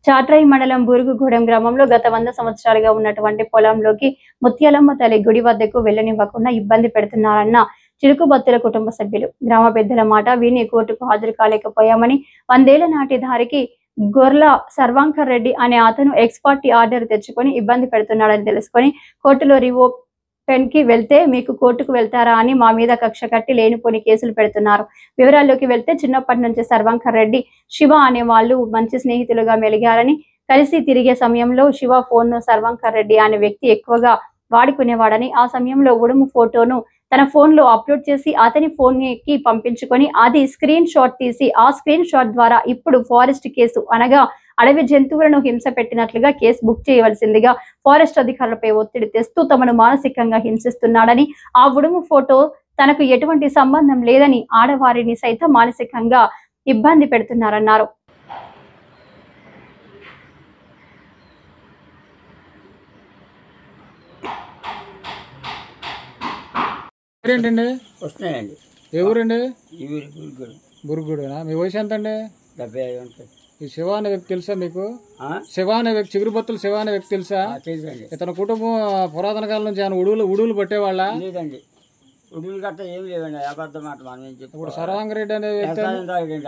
చాట్రాయి మండలం బూరుగుగూడెం గ్రామంలో గత 100 సంవత్సరాలుగా ఉన్నటువంటి పొలంలోకి ముత్యాలమ్మ తల్లి గుడి వద్దకు వెళ్లనివ్వకుండా ఇబ్బంది పెడుతున్నారన్న చిలుకుబత్తుల కుటుంబ సభ్యులు గ్రామ పెద్దల మాట విని కోర్టుకు హాజరు కాలేకపోయామని 100 ఏళ్ల నాటి దారికి గొర్ల సర్వాంకర్ రెడ్డి అనే అతను ఎక్స్‌పార్టీ ఆర్డర్ తెచ్చుకొని ఇబ్బంది పెడుతున్నాడని తెలుసుకొని కోర్టులో పెన్కి వెళ్తే మీకు కోర్టుకు వెళ్తారా అని మా మీద కక్ష కట్టి లేనిపోని కేసులు పెడుతున్నారు. వివరాల్లోకి వెళ్తే చిన్నప్పటి నుంచి సర్వాంకర్ రెడ్డి, శివ అనే వాళ్ళు మంచి స్నేహితులుగా మెలిగారని, కలిసి తిరిగే సమయంలో శివ ఫోన్ను సర్వాంకర్ రెడ్డి అనే వ్యక్తి ఎక్కువగా వాడుకునేవాడని, ఆ సమయంలో ఉడుము ఫోటోను తన ఫోన్లో అప్లోడ్ చేసి అతని ఫోన్కి పంపించుకొని అది స్క్రీన్ షాట్ తీసి ఆ స్క్రీన్ షాట్ ద్వారా ఇప్పుడు ఫారెస్ట్ కేసు అనగా అడవి జంతువులను హింస పెట్టినట్లుగా కేసు బుక్ చేయవలసిందిగా ఫారెస్ట్ అధికారులపై ఒత్తిడి తెస్తూ తమను మానసికంగా హింసిస్తున్నాడని, ఆ ఉడుము ఫోటో తనకు ఎటువంటి సంబంధం లేదని, ఆడవారిని సైతం మానసికంగా ఇబ్బంది పెడుతున్నారన్నారు. ఏ ఊరండి? బురుగుడేనా? మీ వయసు ఎంత అండి? 75 ఉంటుంది. ఈ శివ అనే వ్యక్తి తెలుసా మీకు? శివ అనే వ్యక్తి, చిగురుబత్తులు శివ అనే వ్యక్తి తెలుసా? ఇతని కుటుంబం పురాతన కాలం నుంచి ఆయన ఉడువులు పట్టేవాళ్ళ? లేదండి, ఉడువులు గట్ట ఏం లేదండి. అబద్ధం మాట మనం ఏం చెప్తాం. ఇప్పుడు సర్వాంకర్ రెడ్డి అనే వ్యక్తి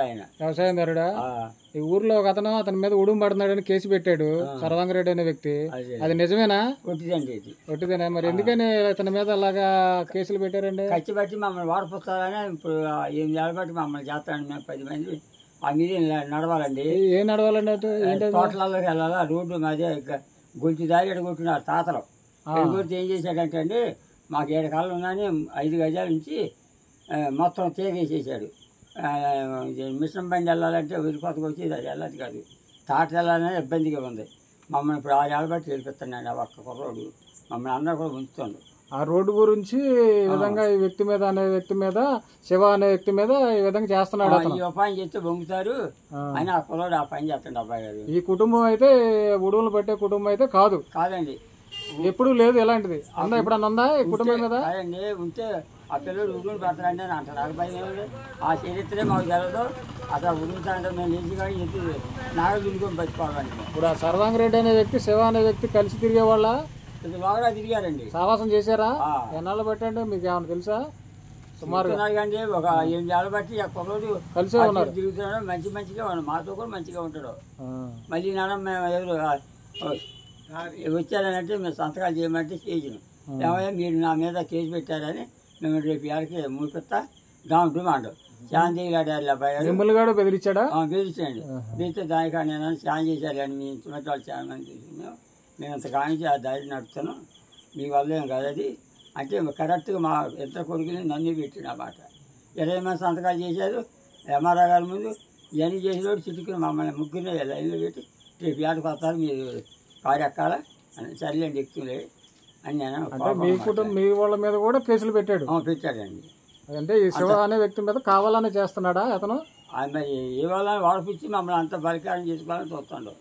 ఆయన వ్యవసాయదారుడా? ఈ ఊర్లో ఒక అతని మీద ఉడుము పడుతున్నాడని కేసు పెట్టాడు సర్వాంకర్ రెడ్డి అనే వ్యక్తి. అది నిజమేనా? కొట్టిదండి. ఇది కొట్టిదేనా? మరి ఎందుకని ఇతని మీద అలాగా కేసులు పెట్టారండి? ఖర్చు బట్టి మమ్మల్ని వాడిపోతారని ఇప్పుడు 8 ఏళ్ళ బట్టి మమ్మల్ని చేస్తారండి. మేము 10 మంది ఆ మీద నడవాలండి. ఏం నడవాలండి? తోటలలోకి వెళ్ళాలా? రోడ్డు అదే గొంతు దారి ఎడగొట్టినారు తాతలు. ఎడగొట్టి ఏం చేశాడంటే అండి, మాకు 7 కాళ్ళు ఉన్నాయని 5 గజాల నుంచి మొత్తం తీగేసేసాడు. మిషన్ బండి వెళ్ళాలంటే ఉరికొత్తకు వచ్చేది, అది వెళ్ళదు కాదు. తాట వెళ్ళాలని ఇబ్బందిగా ఉంది. మమ్మల్ని ఇప్పుడు 6 ఏళ్ళ బట్టి వెళ్ళిపోతున్నాడు. ఆ ఒక్క కుర్రోడు మమ్మల్ని అందరూ కూడా ఉంచుతుండ్రు. ఆ రోడ్డు గురించి ఈ విధంగా ఈ వ్యక్తి మీద అనే వ్యక్తి మీద, శివ అనే వ్యక్తి మీద ఈ విధంగా చేస్తున్నాడు. ఈ ఉపాయం చేస్తే బొంగుతారు అని ఆ కుర్రోడు ఆ పని చేస్తాడు. అబ్బాయి గారు ఈ కుటుంబం అయితే ఉడువులు పట్టే కుటుంబం అయితే కాదండి. ఎప్పుడు లేదు ఇలాంటిది. అందా ఎప్పుడన్నా ఉందా ఈ కుటుంబం మీద? కాదండి, ఉంటే ఆ పిల్లలు ఉడుగులు పెడతారండి అని అంటారు. నాకు భయం ఏమి? ఆ చరిత్రే మాకు తెలదు. అసలు ఉడుగుతారంటే మేము లేచి కానీ ఎత్తి నాగలు దున్నుకొని బతికోవాలండి. ఇప్పుడు ఆ సర్వాంకర్ రెడ్డి అనే వ్యక్తి, శివ అనే వ్యక్తి కలిసి తిరిగే వాళ్ళ? బాగా తిరిగారండి. సావాసం చేశారా? ఎన్నాళ్ళు పెట్టండి మీకు ఏమన్నా తెలుసా? సుమారుగా కండి ఒక 8 ఏళ్ళ బట్టి ఆ కుర్రోడు కలిసే ఉన్నారు. తిరుగుతున్నాడు. మంచిగా ఉన్నాడు, మాతో కూడా మంచిగా ఉంటాడు. మళ్ళీ నాన్న మేము ఎవరు వచ్చారనంటే మేము సంతకాలు చేయమంటే చేసినాం. ఏమయ్యా మీరు నా మీద కేసు పెట్టారని మేము రేపు ఏళ్ళకి మూపిస్తా గ్రామ డిమాండ్ శాంతిగాడు అబ్బాయి మిమ్మల్ని కూడా బెదిరించాడా? బెదిరించండి. బెదిరితే దానికాడ నేను శాన్ చేశారు కానీ మీ ఇంటి వాళ్ళు చాలా మంది తీసుకున్నాం. నేను అంత కానించి ఆ దారి నడుపుతాను, మీ వల్ల ఏం కాదు అది అంటే కరెక్ట్గా మా ఇద్దరు కొడుకుని నన్ను పెట్టిన మాట. 20 మంది సంతకాలు చేశారు ఎంఆర్ఓ గారి ముందు. ఇవన్నీ చేసేవాడు చిట్టుకుని మమ్మల్ని ముగ్గురిని లైన్లో పెట్టి రేపు ఏడకి వస్తారు మీరు కారు ఎక్కాల అని. సర్లేండి ఎక్కువలే అని నేను. మీ కుటుంబం మీ వాళ్ళ మీద కూడా కేసులు పెట్టాడండి. అంటే ఈ శివ అనే వ్యక్తి మీద కావాలని చేస్తున్నాడా అతను? మరి ఏ వాళ్ళని వాడిపించి మమ్మల్ని అంత బలికారం చేసుకోవాలని చూస్తాడు.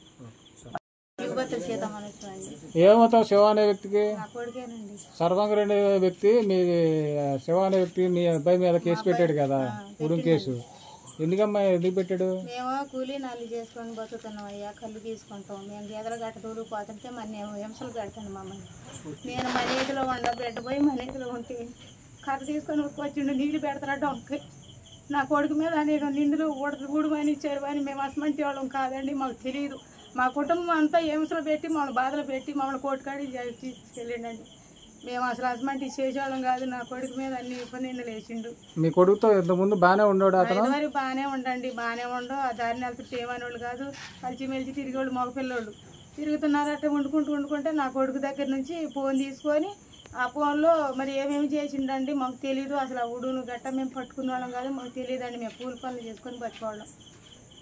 ఏమవుతావు శివ అనే వ్యక్తికి? సర్వాంకర్ అనే వ్యక్తి మీ శివ అనే వ్యక్తి మీ అబ్బాయి మీద కేసు పెట్టాడు కదా, ఉడుం కేసు. ఎందుకమ్మా ఎందుకు పెట్టాడు? మేము కూలీ నాలు చేసుకొని బతుకుతున్నాం అయ్యా, కళ్ళు తీసుకుంటాం. మేము గేదెల గట్ట దూరిపోతుంటే మరి నేను హింసలు పెడతాను మమ్మల్ని. నేను మనీతిలో బిడ్డ పోయి మనీతిలో ఉంటే కర్ర తీసుకొని వచ్చిండు నీళ్ళు పెడతాడు డొంకి. నా కొడుకు మీద అనేక నిండులు ఊడమని ఇచ్చారు అని మేము అసమంటి వాళ్ళం కాదండి, మాకు తెలియదు. మా కుటుంబం అంతా హింసలు పెట్టి మమ్మల్ని బాధలు పెట్టి మమ్మల్ని కోర్టుకాడి తీసుకెళ్ళిండండి. మేము అసలు అసమంటి చేసేవాళ్ళం కాదు. నా కొడుకు మీద అన్ని ఇబ్బంది లేచిండు. మీ కొడుకుతో ఇంతకుముందు బాగానే ఉన్నాడు అతను? మరి బాగానే ఉండండి, బాగానే ఉండు. ఆ దారిని వెళ్తుంటే ఏమనేవాళ్ళు కాదు. కలిసిమెలిసి తిరిగేవాళ్ళు మగపిల్లోళ్ళు తిరుగుతున్నారట. వండుకుంటే నా కొడుకు దగ్గర నుంచి ఫోన్ తీసుకొని ఆ ఫోన్లో మరి ఏమేమి చేసిండండి మాకు తెలీదు. అసలు ఆ ఉడును గట్ట మేము పట్టుకునే వాళ్ళం కాదు, మాకు తెలియదండి. మేము కూలి పనులు చేసుకొని బతికోవడం.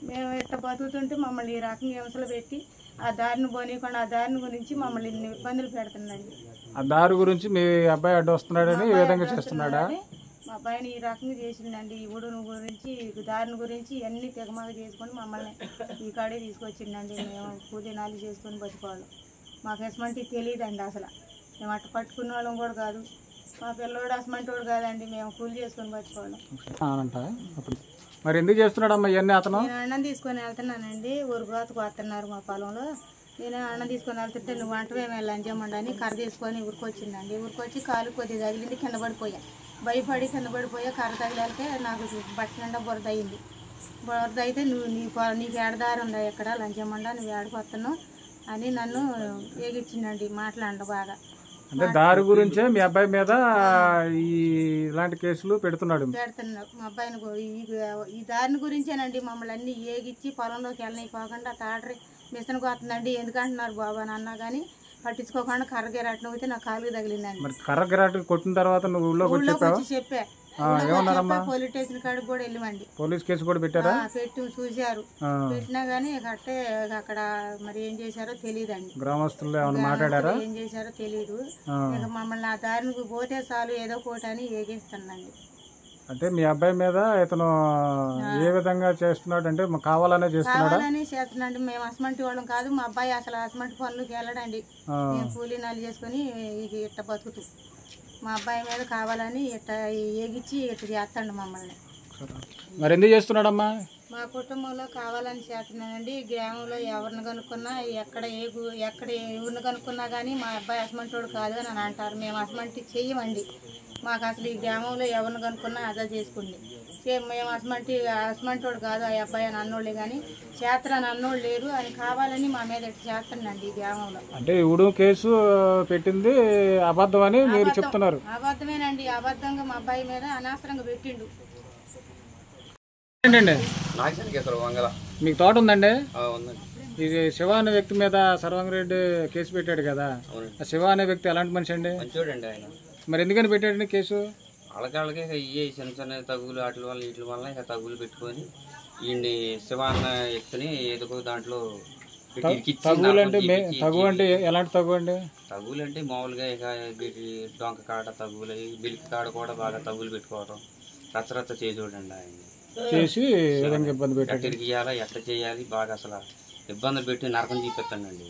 మేము ఇట్లా బతుకుతుంటే మమ్మల్ని ఈ రకంగా హింసలు పెట్టి ఆ దారిని పోనీయకుండా ఆ దారిని గురించి మమ్మల్ని ఇన్ని ఇబ్బందులు పెడుతుందండి. ఆ దారి గురించి మీ అబ్బాయి అడ్డు వస్తున్నాడని ఈ విధంగా చేస్తున్నాడా? మా అబ్బాయిని ఈ రకంగా చేసిండండి. ఈ ఉడును గురించి దారిని గురించి ఇవన్నీ తెగమగ చేసుకొని మమ్మల్ని ఈ కాడే తీసుకొచ్చిండండి. మేము పూజనాలు చేసుకొని బతుకోవాలి. మాకు ఎసమంటి తెలియదండి. అసలు మేము అట్ట పట్టుకునే వాళ్ళం కూడా కాదు. మా పిల్లోడు అసమంటోడు కాదండి, మేము కూలి చేసుకొని బతుకోవడం. అంట అప్పుడు మరి ఎందుకు చేస్తున్నాడమ్మా ఇవన్నీ అతను? నేను అన్నం తీసుకొని వెళ్తున్నానండి, ఊరుకోతకు వస్తున్నారు మా పొలంలో. నేను అన్నం తీసుకొని వెళ్తుంటే నువ్వు వంటవేమే లంచమండి అని కర్ర తీసుకొని ఊరికొచ్చిందండి. ఊరికొచ్చి కాలు కొద్దిగా తగిలింది, కింద పడిపోయా. భయపడి కింద పడిపోయా. కర్ర తగిలితే నాకు బట్ట నిండా బురద అయింది. బురద అయితే నీకు ఏడదారి ఉందా ఎక్కడ లంచమండా, నువ్వు ఏడకొస్తున్నావు అని నన్ను ఏగిచ్చిందండి. మాట్లాడండి బాగా. అంటే దారి గురించే మీ అబ్బాయి మీద ఇలాంటి కేసులు పెడుతున్నాడు. మా అబ్బాయిని ఈ దారిని గురించేనండి మమ్మల్ని అన్ని ఏగిచ్చి పొలంలోకి వెళ్ళనిపోకుండా తాటరి మిషన్ కోతుందండి. ఎందుకంటున్నారు బాబా అని అన్నా కానీ పట్టించుకోకుండా కర్ర గిరాటం అయితే నా కాలుకి తగిలిందండి. మరి కర్ర గిరాట కొట్టిన తర్వాత నువ్వు ఊళ్ళోకి వచ్చి చెప్పా? పోలీస్ స్టేషన్ కాడికి కూడా వెళ్ళమండి. పోలీస్ కేసు కూడా పెట్టారా? పెట్టి చూశారు. పెట్టినా గానీ కట్టే అక్కడ మరి ఏం చేశారో తెలియదండి. గ్రామస్తులు ఏమైనా మాట్లాడారా? ఏం చేశారో తెలియదు. ఇక మమ్మల్ని ఆ దారికి పోతే చాలు ఏదో కోట అని ఏగేస్తానండి. అంటే మీ అబ్బాయి మీద ఇతను ఏ విధంగా చేస్తున్నాడు అంటే కావాలనే చేస్తున్నాడు. మేము అసమంటి వాళ్ళం కాదు. మా అబ్బాయి అసలు అసమంటి పనులకు వెళ్ళడండి. మేము కూలీ నాలు చేసుకుని ఇట్ట బతుకుతూ మా అబ్బాయి మీద కావాలని ఇట్ట ఏగిచ్చి ఇట్ట చేస్తాడు మమ్మల్ని. మరి ఎందుకు చేస్తున్నాడమ్మా? మా కుటుంబంలో కావాలని చేస్తున్నానండి. గ్రామంలో ఎవరిని కనుక్కున్నా ఎక్కడ ఎవరిని కనుక్కున్నా కానీ మా అబ్బాయి అసమంటోడు కాదు అని అంటారు. మేము అసమంటి చెయ్యమండి. మాకు అసలు ఈ గ్రామంలో ఎవరిని కనుక్కున్నా అదా చేసుకోండి. మేము అసమంటోడు కాదు ఆ అబ్బాయి అని అన్నోళ్ళే కానీ చేతరని అన్నోళ్ళు లేరు అని కావాలని మా మీద ఇట్లా చేస్తానండి ఈ గ్రామంలో. అంటే ఇప్పుడు కేసు పెట్టింది అబద్ధం అని మీరు చెప్తున్నారు? అబద్ధమేనండి. అబద్ధంగా మా అబ్బాయి మీద అనవసరంగా పెట్టిండు. మీకు తోట ఉందండి? ఇది శివ అనే వ్యక్తి మీద సర్వంగిరెడ్డి కేసు పెట్టాడు కదా, ఆ శివ అనే వ్యక్తి ఎలాంటి మనిషి అండి? మంచోడండి ఆయన. మరి ఎందుకని పెట్టాడండి కేసు? వాళ్ళకి ఇవే చిన్న చిన్న తగులు వీటి వల్ల ఇక తగులు పెట్టుకొని ఈయన్ని శివ అన్న వ్యక్తిని ఏదో దాంట్లో తగులు అంటే ఎలాంటి తగు అండి? తగులు అంటే మామూలుగా ఇక డొంక కాడ తగులు, బిల్కి కాడ కూడా బాగా తగులు పెట్టుకోవడం, రచ్చరచ్చ చేసి చూడండి ఆయన చేసి ఇబ్బంది పెట్టి ఎక్కడికి ఇవ్వాలా ఎట్లా చేయాలి బాగా అసలు ఇబ్బందులు పెట్టి నరకం చూపిస్తానండి.